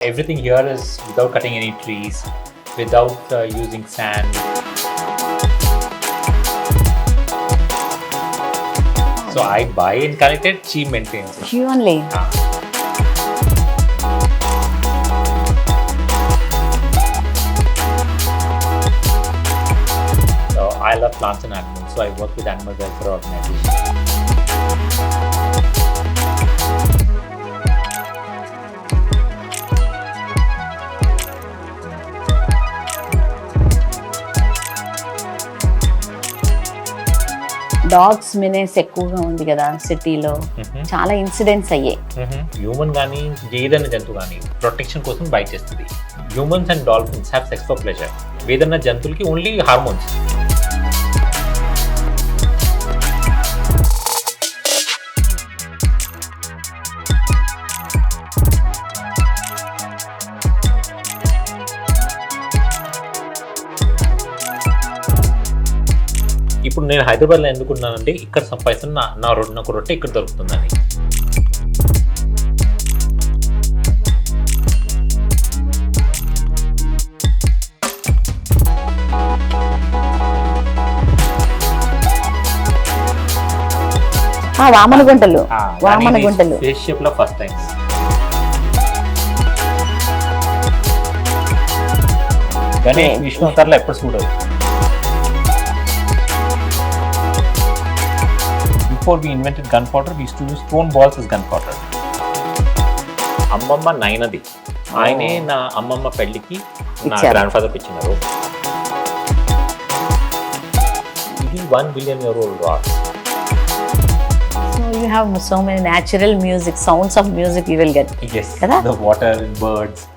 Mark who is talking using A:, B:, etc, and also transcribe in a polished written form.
A: Everything here is without cutting any trees, without using sand. So I buy and collect it, she maintains it.
B: You only.
A: So I love plants and animals, so I work with animal welfare organizations.
B: Dogs menace ఎక్కువగా ఉంది కదా సిటీలో, చాలా incidents అయ్యాయి.
A: Human కానీ ఏదైనా జంతువు కానీ ప్రొటెక్షన్ కోసం బై చేస్తుంది. Humans and dolphins have sex for pleasure. ఏదైనా జంతువులకి ఓన్లీ హార్మోన్స్. ఇప్పుడు నేను హైదరాబాద్లో ఎందుకున్నానంటే ఇక్కడ సంపాదిస్తున్న నాకు రొట్టె ఇక్కడ దొరుకుతుందని.
B: వామనగుంటలు వామనగుంటలు
A: ఫేస్ షేప్ లో ఫస్ట్ టైం. కానీ విష్ణు అవతార్లో ఎప్పుడు చూడదు. Before we invented gunpowder, we used to use stone balls as gunpowder. అమ్మమ్మ నైనది, ఆయనే నా అమ్మమ్మ పెళ్లికి నా గ్రాండ్ ఫాదర్ ఇచ్చినారు. ఇది 1 billion year old rock.
B: So you have so many natural music, sounds of music you will get.
A: Yes,
B: kada?
A: The water, birds.